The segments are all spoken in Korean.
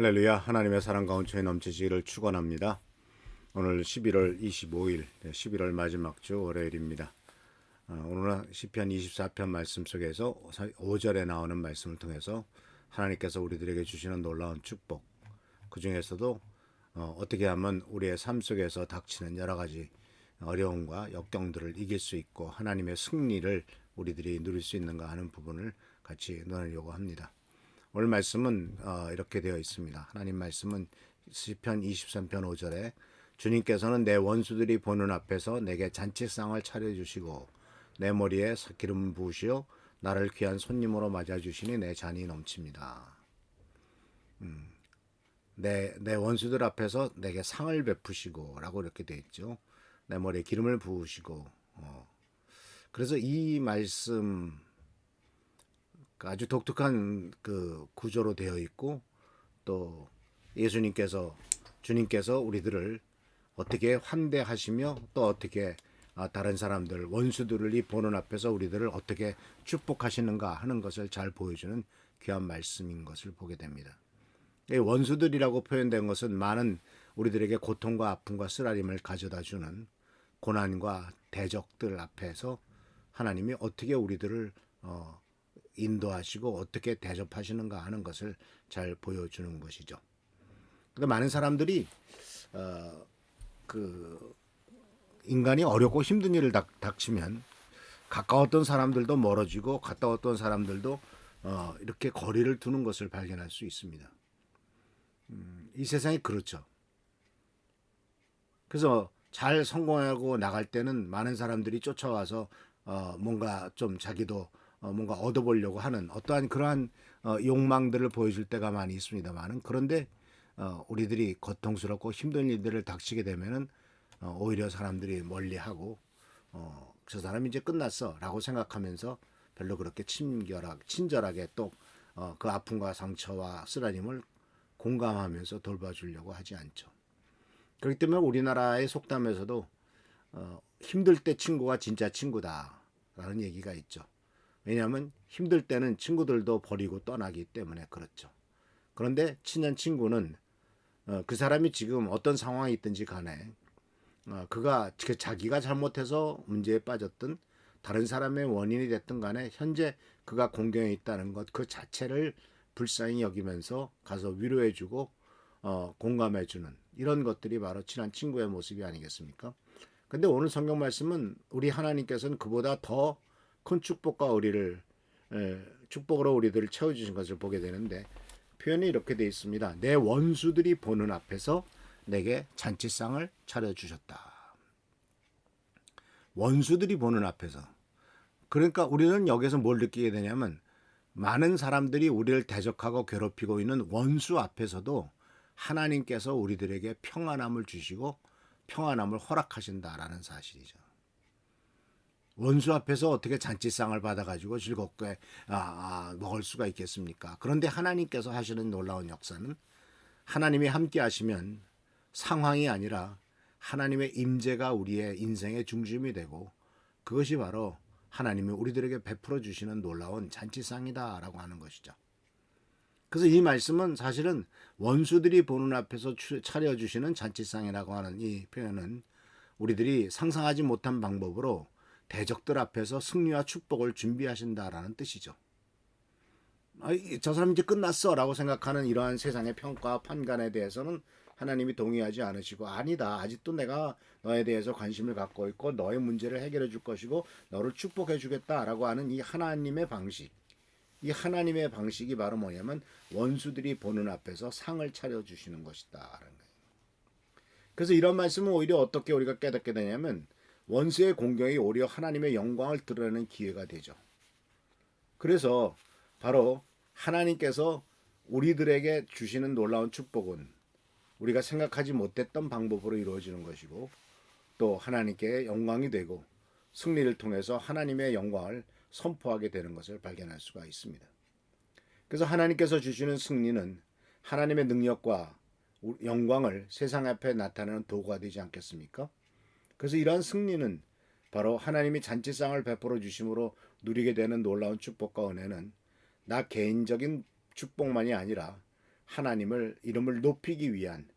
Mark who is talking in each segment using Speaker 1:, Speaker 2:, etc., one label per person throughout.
Speaker 1: 할렐루야. 하나님의 사랑과 온천이 넘치시기를 축원합니다. 오늘 11월 25일 11월 마지막 주 월요일입니다. 오늘은 시편 24편 말씀 속에서 5절에 나오는 말씀을 통해서 하나님께서 우리들에게 주시는 놀라운 축복, 그 중에서도 어떻게 하면 우리의 삶 속에서 닥치는 여러 가지 어려움과 역경들을 이길 수 있고 하나님의 승리를 우리들이 누릴 수 있는가 하는 부분을 같이 나누려고 합니다. 오늘 말씀은 이렇게 되어 있습니다. 하나님 말씀은 시편 23편 5절에 주님께서는 내 원수들이 보는 앞에서 내게 잔치상을 차려주시고 내 머리에 기름 부으시어 나를 귀한 손님으로 맞아주시니 내 잔이 넘칩니다. 내 원수들 앞에서 내게 상을 베푸시고 라고 이렇게 되어 있죠. 내 머리에 기름을 부으시고 그래서 이 말씀 아주 독특한 그 구조로 되어 있고 또 주님께서 우리들을 어떻게 환대하시며 또 어떻게 다른 사람들 원수들이 보는 앞에서 우리들을 어떻게 축복하시는가 하는 것을 잘 보여주는 귀한 말씀인 것을 보게 됩니다. 원수들이라고 표현된 것은 많은 우리들에게 고통과 아픔과 쓰라림을 가져다 주는 고난과 대적들 앞에서 하나님이 어떻게 우리들을 인도하시고 어떻게 대접하시는가 하는 것을 잘 보여주는 것이죠. 근데 많은 사람들이 인간이 어렵고 힘든 일을 닥치면 가까웠던 사람들도 멀어지고 가까웠던 사람들도 이렇게 거리를 두는 것을 발견할 수 있습니다. 이 세상이 그렇죠. 그래서 잘 성공하고 나갈 때는 많은 사람들이 쫓아와서 뭔가 좀 자기도 뭔가 얻어보려고 하는 어떠한 그러한 욕망들을 보여줄 때가 많이 있습니다만은 그런데 우리들이 고통스럽고 힘든 일들을 닥치게 되면은 오히려 사람들이 멀리하고 저 사람이 이제 끝났어라고 생각하면서 별로 그렇게 친절하게 또 그 아픔과 상처와 쓰라림을 공감하면서 돌봐주려고 하지 않죠. 그렇기 때문에 우리나라의 속담에서도 힘들 때 친구가 진짜 친구다라는 얘기가 있죠. 왜냐하면 힘들 때는 친구들도 버리고 떠나기 때문에 그렇죠. 그런데 친한 친구는 그 사람이 지금 어떤 상황이 있든지 간에 그가 자기가 잘못해서 문제에 빠졌든 다른 사람의 원인이 됐든 간에 현재 그가 공경에 있다는 것 그 자체를 불쌍히 여기면서 가서 위로해주고 공감해주는 이런 것들이 바로 친한 친구의 모습이 아니겠습니까? 근데 오늘 성경 말씀은 우리 하나님께서는 그보다 더 큰 축복과 축복으로 우리들을 채워주신 것을 보게 되는데 표현이 이렇게 되어 있습니다. 내 원수들이 보는 앞에서 내게 잔치상을 차려주셨다. 원수들이 보는 앞에서. 그러니까 우리는 여기서 뭘 느끼게 되냐면 많은 사람들이 우리를 대적하고 괴롭히고 있는 원수 앞에서도 하나님께서 우리들에게 평안함을 주시고 평안함을 허락하신다라는 사실이죠. 원수 앞에서 어떻게 잔치상을 받아가지고 즐겁게 먹을 수가 있겠습니까? 그런데 하나님께서 하시는 놀라운 역사는 하나님이 함께 하시면 상황이 아니라 하나님의 임재가 우리의 인생의 중심이 되고 그것이 바로 하나님이 우리들에게 베풀어 주시는 놀라운 잔치상이다라고 하는 것이죠. 그래서 이 말씀은 사실은 원수들이 보는 앞에서 차려주시는 잔치상이라고 하는 이 표현은 우리들이 상상하지 못한 방법으로 대적들 앞에서 승리와 축복을 준비하신다라는 뜻이죠. 저 사람 이제 끝났어 라고 생각하는 이러한 세상의 평가와 판단에 대해서는 하나님이 동의하지 않으시고 아니다. 아직도 내가 너에 대해서 관심을 갖고 있고 너의 문제를 해결해 줄 것이고 너를 축복해 주겠다라고 하는 이 하나님의 방식. 이 하나님의 방식이 바로 뭐냐면 원수들이 보는 앞에서 상을 차려주시는 것이다. 그래서 이런 말씀은 오히려 어떻게 우리가 깨닫게 되냐면 원수의 공경이 오히려 하나님의 영광을 드러내는 기회가 되죠. 그래서 바로 하나님께서 우리들에게 주시는 놀라운 축복은 우리가 생각하지 못했던 방법으로 이루어지는 것이고, 또 하나님께 영광이 되고 승리를 통해서 하나님의 영광을 선포하게 되는 것을 발견할 수가 있습니다. 그래서 하나님께서 주시는 승리는 하나님의 능력과 영광을 세상 앞에 나타내는 도구가 되지 않겠습니까? 그래서 이러한 승리는 바로 하나님이 잔치상을 베풀어 주심으로 누리게 되는 놀라운 축복과 은혜는 나 개인적인 축복만이 아니라 하나님을 이름을 높이기 위한,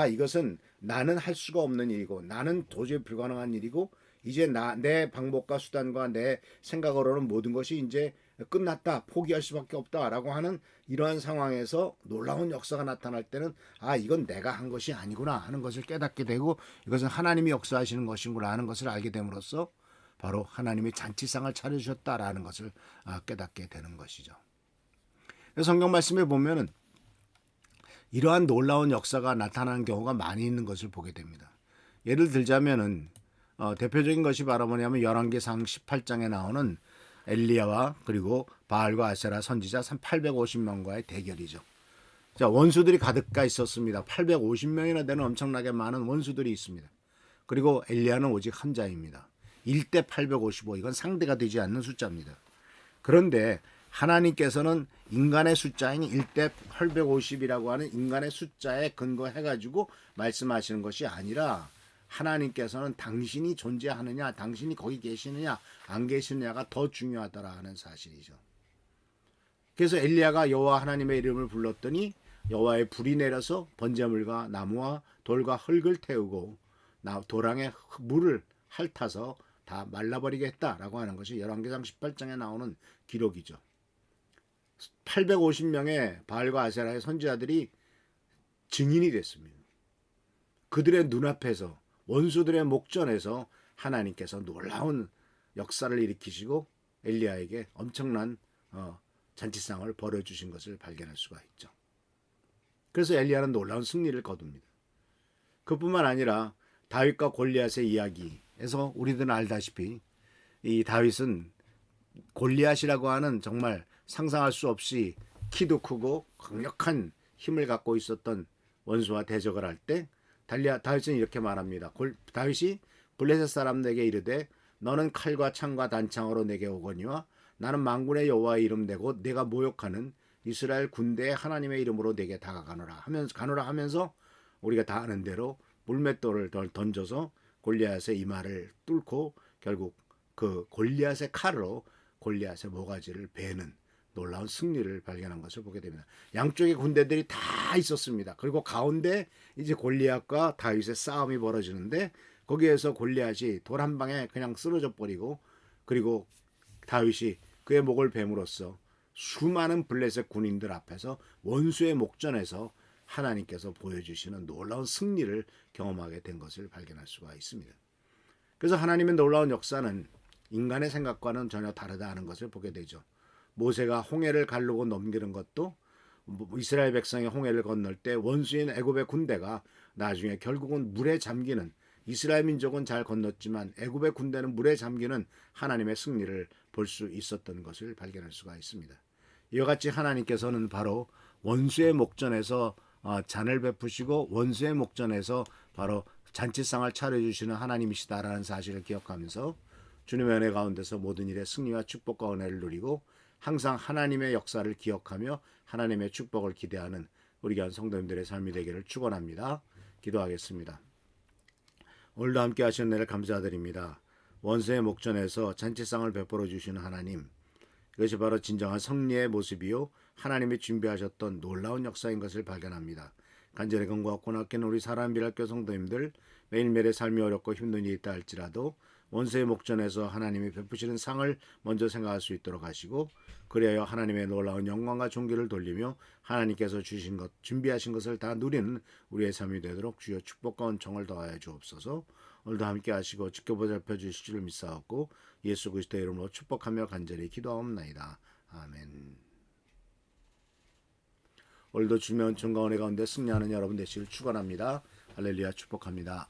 Speaker 1: 이것은 나는 할 수가 없는 일이고 나는 도저히 불가능한 일이고 이제 내 방법과 수단과 내 생각으로는 모든 것이 이제 끝났다, 포기할 수밖에 없다라고 하는 이러한 상황에서 놀라운 역사가 나타날 때는 이건 내가 한 것이 아니구나 하는 것을 깨닫게 되고, 이것은 하나님이 역사하시는 것이구나 하는 것을 알게 됨으로써 바로 하나님이 잔치상을 차려주셨다라는 것을 깨닫게 되는 것이죠. 성경 말씀에 보면은 이러한 놀라운 역사가 나타나는 경우가 많이 있는 것을 보게 됩니다. 예를 들자면은 대표적인 것이 바로 뭐냐면 열왕기상 18장에 나오는 엘리야와 그리고 바알과 아세라 선지자 850명과의 대결이죠. 자, 원수들이 가득가 있었습니다. 850명이나 되는 엄청나게 많은 원수들이 있습니다. 그리고 엘리야는 오직 한 자입니다. 1대 855, 이건 상대가 되지 않는 숫자입니다. 그런데 하나님께서는 인간의 숫자인 1대 850이라고 하는 인간의 숫자에 근거해가지고 말씀하시는 것이 아니라, 하나님께서는 당신이 존재하느냐, 당신이 거기 계시느냐 안 계시느냐가 더 중요하다라는 사실이죠. 그래서 엘리야가 여호와 하나님의 이름을 불렀더니 여호와의 불이 내려서 번제물과 나무와 돌과 흙을 태우고 도랑에 물을 핥아서 다 말라버리게 했다라고 하는 것이 열왕기상 18장에 나오는 기록이죠. 850명의 바알과 아세라의 선지자들이 증인이 됐습니다. 그들의 눈앞에서, 원수들의 목전에서 하나님께서 놀라운 역사를 일으키시고 엘리야에게 엄청난 잔치상을 벌여주신 것을 발견할 수가 있죠. 그래서 엘리야는 놀라운 승리를 거둡니다. 그뿐만 아니라 다윗과 골리앗의 이야기에서 우리들은 알다시피 이 다윗은 골리앗이라고 하는 정말 상상할 수 없이 키도 크고 강력한 힘을 갖고 있었던 원수와 대적을 할 때 다윗은 이렇게 말합니다. 다윗이 블레셋 사람에게 이르되 너는 칼과 창과 단창으로 내게 오거니와 나는 만군의 여호와의 이름 대고 내가 모욕하는 이스라엘 군대의 하나님의 이름으로 내게 다가가노라 하면서 우리가 다 아는 대로 물맷돌을 던져서 골리앗의 이마를 뚫고 결국 그 골리앗의 칼로 골리앗의 모가지를 베는 놀라운 승리를 발견한 것을 보게 됩니다. 양쪽의 군대들이 다 있었습니다. 그리고 가운데 이제 골리앗과 다윗의 싸움이 벌어지는데, 거기에서 골리앗이 돌 한 방에 그냥 쓰러져 버리고, 그리고 다윗이 그의 목을 뱀으로써 수많은 블레셋 군인들 앞에서 원수의 목전에서 하나님께서 보여주시는 놀라운 승리를 경험하게 된 것을 발견할 수가 있습니다. 그래서 하나님의 놀라운 역사는 인간의 생각과는 전혀 다르다는 것을 보게 되죠. 모세가 홍해를 가르고 넘기는 것도 이스라엘 백성의 홍해를 건널 때 원수인 애굽의 군대가 나중에 결국은 물에 잠기는, 이스라엘 민족은 잘 건넜지만 애굽의 군대는 물에 잠기는 하나님의 승리를 볼 수 있었던 것을 발견할 수가 있습니다. 이와 같이 하나님께서는 바로 원수의 목전에서 잔을 베푸시고 원수의 목전에서 바로 잔치상을 차려주시는 하나님이시다라는 사실을 기억하면서 주님의 은혜 가운데서 모든 일에 승리와 축복과 은혜를 누리고 항상 하나님의 역사를 기억하며 하나님의 축복을 기대하는 우리 교회 성도님들의 삶이 되기를 축원합니다. 기도하겠습니다. 오늘도 함께 하시는 은혜를 감사드립니다. 원수의 목전에서 잔치상을 베풀어 주시는 하나님, 이것이 바로 진정한 승리의 모습이요 하나님이 준비하셨던 놀라운 역사인 것을 발견합니다. 간절히 간구하고 고맙게는 우리 사랑하는 비랄교 성도님들, 매일매일의 삶이 어렵고 힘든 일이 있다 할지라도 원수의 목전에서 하나님이 베푸시는 상을 먼저 생각할 수 있도록 하시고, 그래야 하나님의 놀라운 영광과 존귀를 돌리며 하나님께서 주신 것, 준비하신 것을 다 누리는 우리의 삶이 되도록 주여 축복과 은총을 더하여 주옵소서. 오늘도 함께 하시고 지켜보살펴 주실 줄 믿사옵고 예수 그리스도의 이름으로 축복하며 간절히 기도하옵나이다. 아멘. 오늘도 주면 은총과 은혜 가운데 승리하는 여러분 되시길 축원합니다. 할렐루야, 축복합니다.